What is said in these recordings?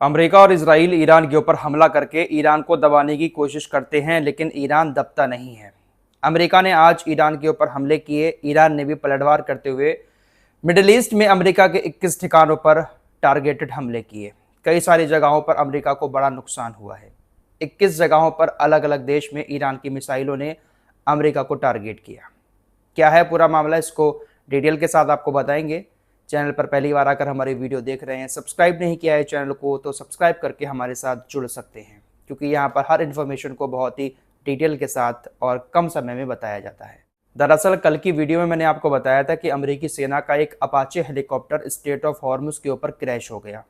America और Israel Iran के ऊपर हमला करके ईरान को दबाने की कोशिश करते हैं, लेकिन ईरान दबता नहीं है। अमेरिका ने आज ईरान के ऊपर हमले किए। ईरान ने भी पलटवार करते हुए मिडिल ईस्ट में अमेरिका के 21 ठिकानों पर टारगेटेड हमले किए। कई सारी जगहों पर अमेरिका को बड़ा नुकसान हुआ है। 21 जगहों पर अलग अलग देश में ईरान की मिसाइलों ने अमेरिका को टारगेट किया। क्या है पूरा मामला, इसको डिटेल के साथ आपको बताएंगे। चैनल पर पहली बार आकर हमारी वीडियो देख रहे हैं, सब्सक्राइब नहीं किया है चैनल को तो सब्सक्राइब करके हमारे साथ जुड़ सकते हैं, क्योंकि यहाँ पर हर इन्फॉर्मेशन को बहुत ही डिटेल के साथ और कम समय में बताया जाता है। दरअसल कल की वीडियो में मैंने आपको बताया था कि अमेरिकी सेना का एक Apache helicopter straight of Hormuz के ऊपर क्रैश हो गया।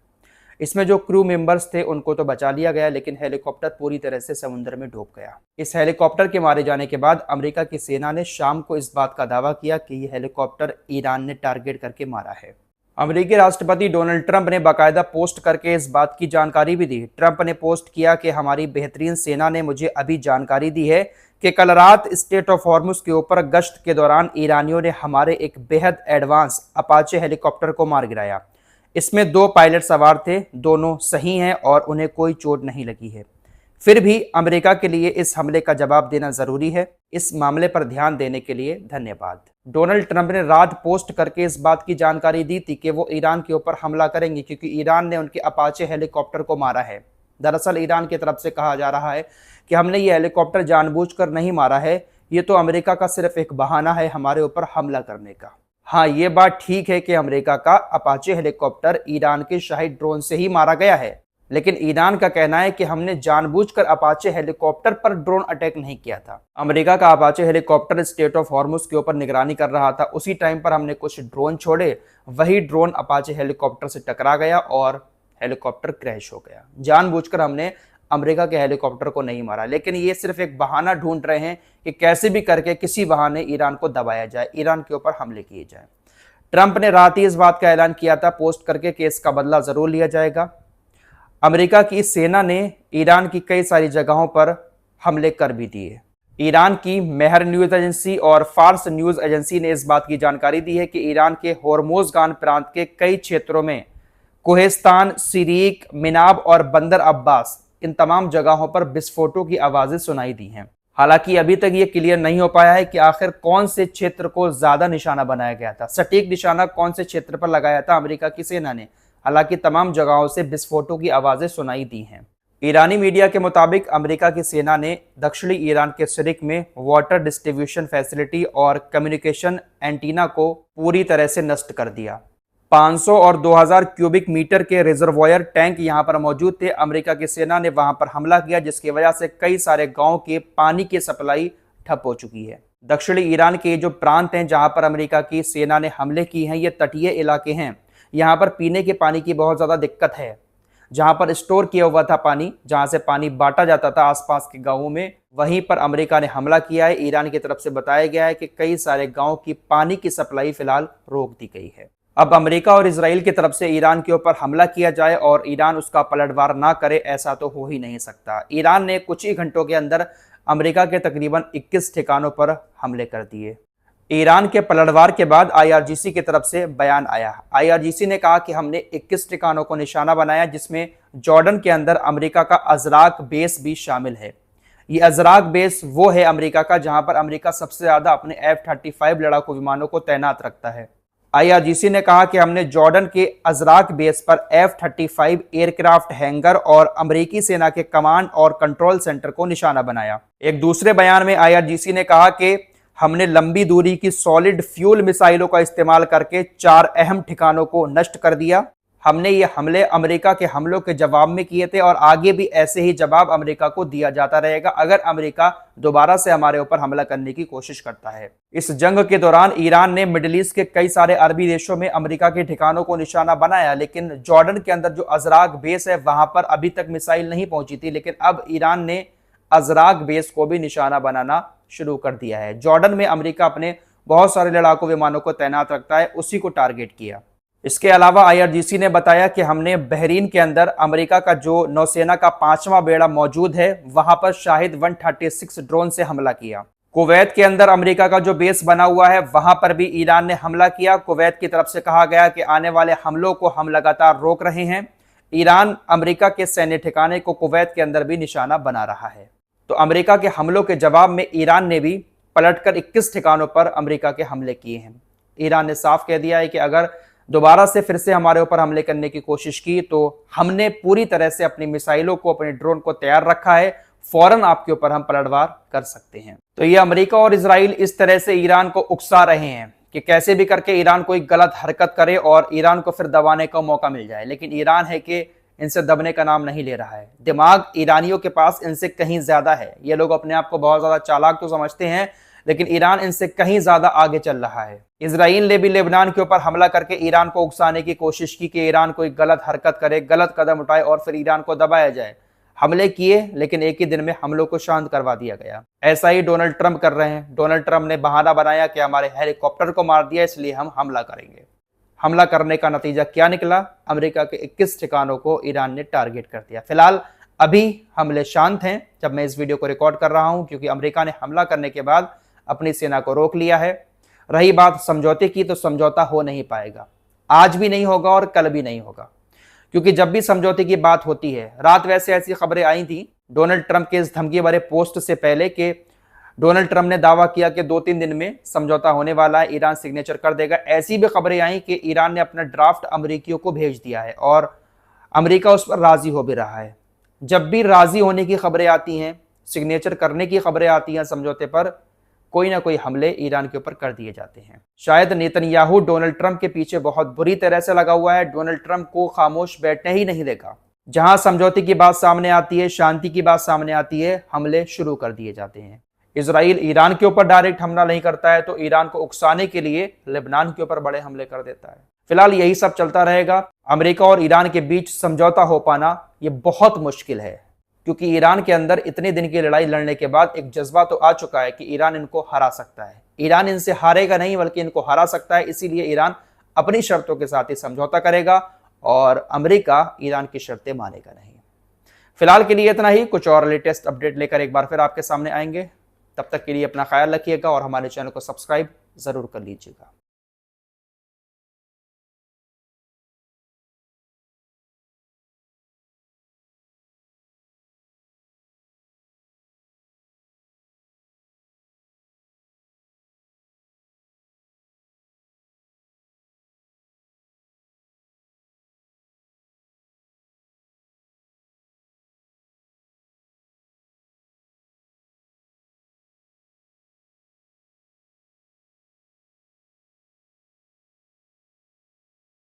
इसमें जो क्रू मेंबर्स थे उनको तो बचा लिया गया, लेकिन हेलीकॉप्टर पूरी तरह से समुद्र में डूब गया। इस हेलीकॉप्टर के मारे जाने के बाद अमेरिका की सेना ने शाम को इस बात का दावा किया कि यह हेलीकॉप्टर ईरान ने टारगेट करके मारा है। अमेरिकी राष्ट्रपति डोनाल्ड ट्रंप ने बाकायदा पोस्ट करके इस बात की जानकारी भी दी। ट्रंप ने पोस्ट किया कि हमारी बेहतरीन सेना ने मुझे अभी जानकारी दी है कि कल रात स्ट्रेट ऑफ हॉर्मुज के ऊपर गश्त के दौरान ईरानियों ने हमारे एक बेहद एडवांस अपाचे हेलीकॉप्टर को मार गिराया। इसमें 2 पायलट सवार थे, दोनों सही हैं और उन्हें कोई चोट नहीं लगी है। फिर भी अमेरिका के लिए इस हमले का जवाब देना जरूरी है। इस मामले पर ध्यान देने के लिए धन्यवाद। डोनाल्ड ट्रंप ने रात पोस्ट करके इस बात की जानकारी दी थी कि वो ईरान के ऊपर हमला करेंगे, क्योंकि ईरान ने उनके अपाचे हेलीकॉप्टर को मारा है। दरअसल ईरान की तरफ से कहा जा रहा है कि हमने ये हेलीकॉप्टर जानबूझकर नहीं मारा है, ये तो अमेरिका का सिर्फ एक बहाना है हमारे ऊपर हमला करने का। हाँ, ये बात ठीक है कि अमेरिका का अपाचे हेलीकॉप्टर ईरान के शाही ड्रोन से ही मारा गया है, लेकिन ईरान का कहना है कि हमने जानबूझकर अपाचे हेलीकॉप्टर पर ड्रोन अटैक नहीं किया था। अमेरिका का Apache helicopter straight of Hormuz के ऊपर निगरानी कर रहा था। उसी टाइम पर हमने कुछ ड्रोन छोड़े, वही ड्रोन अपाचे हेलीकॉप्टर से टकरा गया और हेलीकॉप्टर क्रैश हो गया। जानबूझकर हमने अमेरिका के हेलीकॉप्टर को नहीं मारा, लेकिन ये सिर्फ एक बहाना ढूंढ रहे हैं कि कैसे भी करके किसी बहाने ईरान को दबाया जाए, ईरान के ऊपर हमले किए जाए। ट्रंप ने रात ही इस बात का ऐलान किया था पोस्ट करके कि इसका बदला जरूर लिया जाएगा। अमेरिका की सेना ने ईरान की कई सारी जगहों पर हमले कर भी दिए। ईरान की मेहर न्यूज एजेंसी और फार्स न्यूज एजेंसी ने इस बात की जानकारी दी है कि ईरान के होर्मुजगान प्रांत के कई क्षेत्रों में कोहेस्तान, सिरीक, मिनाब और बंदर अब्बास, इन तमाम जगहों पर विस्फोटों की आवाजें सुनाई दी हैं। हालांकि अभी तक ये क्लियर नहीं हो पाया है कि आखिर कौन से क्षेत्र को ज्यादा निशाना बनाया गया था, सटीक निशाना कौन से क्षेत्र पर लगाया था अमेरिका की सेना ने। हालांकि तमाम जगहों से विस्फोटों की आवाजें सुनाई दी हैं। ईरानी मीडिया के मुताबिक अमेरिका की सेना ने दक्षिणी ईरान के सिरिक में वाटर डिस्ट्रीब्यूशन फैसिलिटी और कम्युनिकेशन एंटीना को पूरी तरह से नष्ट कर दिया। 500 और 2000 क्यूबिक मीटर के रिजर्वॉयर टैंक यहां पर मौजूद थे। अमेरिका की सेना ने वहां पर हमला किया, जिसकी वजह से कई सारे गांव के पानी की सप्लाई ठप हो चुकी है। दक्षिणी ईरान के जो प्रांत हैं जहां पर अमेरिका की सेना ने हमले किए हैं, ये तटीय इलाके हैं। यहाँ पर पीने के पानी की बहुत ज़्यादा दिक्कत है। जहाँ पर स्टोर किया हुआ था पानी, जहाँ से पानी बांटा जाता था आसपास के गांवों में, वहीं पर अमेरिका ने हमला किया है। ईरान की तरफ से बताया गया है कि कई सारे गांव की पानी की सप्लाई फिलहाल रोक दी गई है। अब अमेरिका और इजराइल की तरफ से ईरान के ऊपर हमला किया जाए और ईरान उसका पलटवार ना करे, ऐसा तो हो ही नहीं सकता। ईरान ने कुछ ही घंटों के अंदर अमेरिका के तकरीबन 21 ठिकानों पर हमले कर दिए। ईरान के पलटवार के बाद आईआरजीसी की तरफ से बयान आया। आईआरजीसी ने कहा कि हमने 21 ठिकानों को निशाना बनाया, जिसमें जॉर्डन के अंदर अमेरिका का अजराक बेस भी शामिल है। ये अजराक बेस वो है अमेरिका का जहां पर अमेरिका सबसे ज्यादा अपने F-35 लड़ाकू विमानों को तैनात रखता है। आईआरजीसी ने कहा कि हमने जॉर्डन के अजराक बेस पर F-35 एयरक्राफ्ट हैंगर और अमेरिकी सेना के कमांड और कंट्रोल सेंटर को निशाना बनाया। एक दूसरे बयान में आईआरजीसी ने कहा कि हमने लंबी दूरी की सॉलिड फ्यूल मिसाइलों का इस्तेमाल करके 4 अहम ठिकानों को नष्ट कर दिया। हमने ये हमले अमेरिका के हमलों के जवाब में किए थे और आगे भी ऐसे ही जवाब अमेरिका को दिया जाता रहेगा अगर अमेरिका दोबारा से हमारे ऊपर हमला करने की कोशिश करता है। इस जंग के दौरान ईरान ने मिडिल ईस्ट के कई सारे अरबी देशों में अमेरिका के ठिकानों को निशाना बनाया, लेकिन जॉर्डन के अंदर जो अजराक बेस है वहां पर अभी तक मिसाइल नहीं पहुंची थी। लेकिन अब ईरान ने अजराक बेस को भी निशाना बनाना शुरू कर दिया है। जॉर्डन में अमेरिका अपने बहुत सारे लड़ाकू विमानों को तैनात रखता है, उसी को टारगेट किया। इसके अलावा आईआरजीसी ने बताया कि हमने बहरीन के अंदर अमेरिका का जो नौसेना का 5वां बेड़ा मौजूद है, वहां पर शाहिद 136 ड्रोन से हमला किया। कुवैत के अंदर अमेरिका का जो बेस बना हुआ है, वहां पर भी ईरान ने हमला किया। कुवैत की तरफ से कहा गया कि आने वाले हमलों को हम लगातार रोक रहे हैं। ईरान अमेरिका के सैन्य ठिकाने को कुवैत के अंदर भी निशाना बना रहा है। तो अमेरिका के हमलों के जवाब में ईरान ने भी पलटकर 21 ठिकानों पर अमेरिका के हमले किए हैं। ईरान ने साफ कह दिया है कि अगर दोबारा से फिर से हमारे ऊपर हमले करने की कोशिश की तो हमने पूरी तरह से अपनी मिसाइलों को, अपने ड्रोन को तैयार रखा है, फौरन आपके ऊपर हम पलटवार कर सकते हैं। तो ये अमेरिका और इजराइल इस तरह से ईरान को उकसा रहे हैं कि कैसे भी करके ईरान कोई गलत हरकत करे और ईरान को फिर दबाने का मौका मिल जाए। लेकिन ईरान है कि इनसे दबने का नाम नहीं ले रहा है। दिमाग ईरानियों के पास इनसे कहीं ज्यादा है। ये लोग अपने आप को बहुत ज्यादा चालाक तो समझते हैं, लेकिन ईरान इनसे कहीं ज्यादा आगे चल रहा है। इजराइल ने भी लेबनान के ऊपर हमला करके ईरान को उकसाने की कोशिश की कि ईरान कोई गलत हरकत करे, गलत कदम उठाए और फिर ईरान को दबाया जाए। हमले किए, लेकिन एक ही दिन में हमलों को शांत करवा दिया गया। ऐसा ही डोनाल्ड ट्रंप कर रहे हैं। डोनाल्ड ट्रंप ने बहाना बनाया कि हमारे हेलीकॉप्टर को मार दिया, इसलिए हम हमला करेंगे। हमला करने का नतीजा क्या निकला? अमेरिका के 21 ठिकानों को ईरान ने टारगेट कर दिया। फिलहाल अभी हमले शांत हैं जब मैं इस वीडियो को रिकॉर्ड कर रहा हूं, क्योंकि अमेरिका ने हमला करने के बाद अपनी सेना को रोक लिया है। रही बात समझौते की, तो समझौता हो नहीं पाएगा। आज भी नहीं होगा और कल भी नहीं होगा, क्योंकि जब भी समझौते की बात होती है, रात वैसे ऐसी खबरें आई थी डोनाल्ड ट्रंप के इस धमकी भरे पोस्ट से पहले कि डोनाल्ड ट्रंप ने दावा किया कि 2-3 दिन में समझौता होने वाला है, ईरान सिग्नेचर कर देगा। ऐसी भी खबरें आई कि ईरान ने अपना ड्राफ्ट अमेरिकियों को भेज दिया है और अमेरिका उस पर राजी हो भी रहा है। जब भी राजी होने की खबरें आती हैं, सिग्नेचर करने की खबरें आती हैं समझौते पर, कोई ना कोई हमले ईरान के ऊपर कर दिए जाते हैं। शायद नेतन्याहू डोनाल्ड ट्रंप के पीछे बहुत बुरी तरह से लगा हुआ है। डोनाल्ड ट्रंप को खामोश बैठने ही नहीं देगा। जहां समझौते की बात सामने आती है, शांति की बात सामने आती है, हमले शुरू कर दिए जाते हैं। इजराइल ईरान के ऊपर डायरेक्ट हमला नहीं करता है, तो ईरान को उकसाने के लिए लेबनान के ऊपर बड़े हमले कर देता है। फिलहाल यही सब चलता रहेगा। अमेरिका और ईरान के बीच समझौता हो पाना ये बहुत मुश्किल है, क्योंकि ईरान के अंदर इतने दिन की लड़ाई लड़ने के बाद एक जज्बा तो आ चुका है कि ईरान इनको हरा सकता है। ईरान इनसे हारेगा नहीं, बल्कि इनको हरा सकता है। इसीलिए ईरान अपनी शर्तों के साथ ही समझौता करेगा और अमेरिका ईरान की शर्तें मानेगा नहीं। फिलहाल के लिए इतना ही। कुछ और लेटेस्ट अपडेट लेकर एक बार फिर आपके सामने आएंगे। तब तक के लिए अपना ख्याल रखिएगा और हमारे चैनल को सब्सक्राइब जरूर कर लीजिएगा।